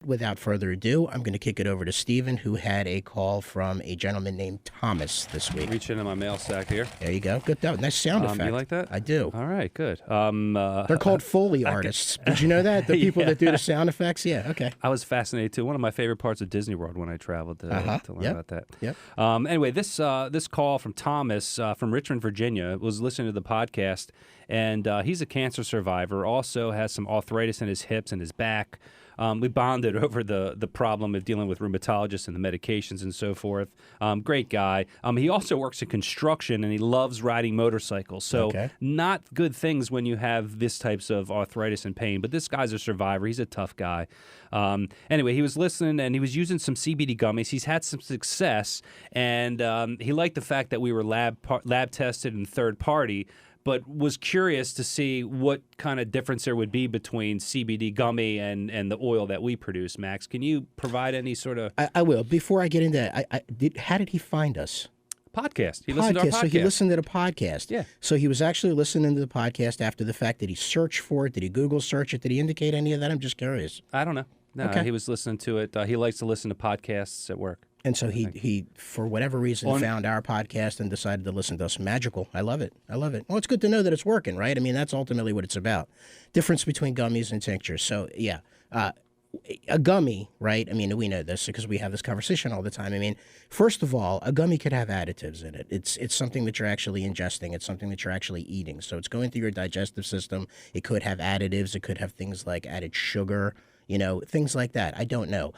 without further ado, I'm going to kick it over to Steven, who had a call from a gentleman named Thomas this week. Reach into my mail sack here. There you go. Good. Nice sound effect. You like that? I do. All right, good. They're called Foley artists. Did you know that? The people that do the sound effects? Yeah, okay. I was fascinated, too. One of my favorite parts of Disney World when I traveled to learn about that. Yep. Anyway, this call from Thomas from Richmond, Virginia, was listening to the podcast, and he's a cancer survivor, also has some arthritis in his hips and his back. We bonded over the problem of dealing with rheumatologists and the medications and so forth. Great guy. He also works in construction, and he loves riding motorcycles. So not good things when you have this types of arthritis and pain. But this guy's a survivor. He's a tough guy. Anyway, he was listening, and he was using some CBD gummies. He's had some success, and he liked the fact that we were lab tested and third party, but was curious to see what kind of difference there would be between CBD gummy and the oil that we produce. Max, can you provide any sort of... I will. Before I get into that, how did he find us? Podcast. He listened to our podcast. So he listened to the podcast. Yeah. So he was actually listening to the podcast after the fact. Did he search for it? Did he Google search it? Did he indicate any of that? I'm just curious. I don't know. No, he was listening to it. He likes to listen to podcasts at work. And so he for whatever reason, found our podcast and decided to listen to us. Magical. I love it. Well, it's good to know that it's working, right? I mean, that's ultimately what it's about. Difference between gummies and tinctures. So, yeah, a gummy, right? I mean, we know this because we have this conversation all the time. I mean, first of all, a gummy could have additives in it. It's something that you're actually ingesting. It's something that you're actually eating. So it's going through your digestive system. It could have additives. It could have things like added sugar, things like that. I don't know.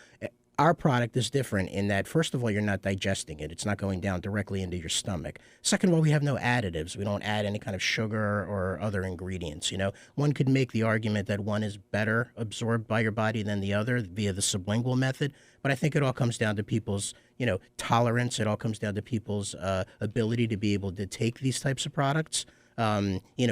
Our product is different in that, first of all, you're not digesting it. It's not going down directly into your stomach. Second of all, we have no additives. We don't add any kind of sugar or other ingredients. One could make the argument that one is better absorbed by your body than the other via the sublingual method. But I think it all comes down to people's, tolerance. It all comes down to people's ability to be able to take these types of products.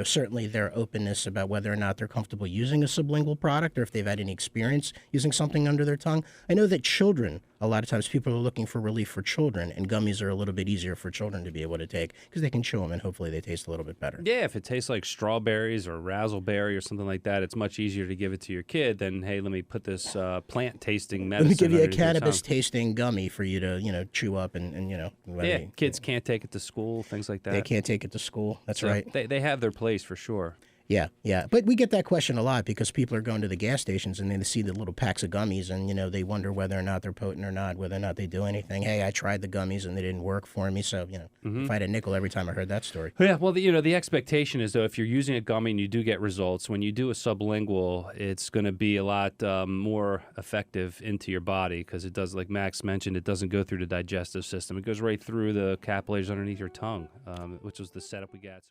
Certainly their openness about whether or not they're comfortable using a sublingual product or if they've had any experience using something under their tongue. I know that children, a lot of times people are looking for relief for children, and gummies are a little bit easier for children to be able to take because they can chew them and hopefully they taste a little bit better. Yeah, if it tastes like strawberries or razzleberry or something like that, it's much easier to give it to your kid than, hey, let me put this plant-tasting medicine. Let me give you a cannabis-tasting gummy for you to, chew up and Yeah, kids can't take it to school, things like that. They can't take it to school. That's right. They have their place for sure. Yeah. But we get that question a lot because people are going to the gas stations and they see the little packs of gummies and, they wonder whether or not they're potent or not, whether or not they do anything. Hey, I tried the gummies and they didn't work for me. So, if I had a nickel every time I heard that story. Yeah, well, the expectation is, though, if you're using a gummy and you do get results, when you do a sublingual, it's going to be a lot more effective into your body because it does, like Max mentioned, it doesn't go through the digestive system. It goes right through the capillaries underneath your tongue, which was the setup we got.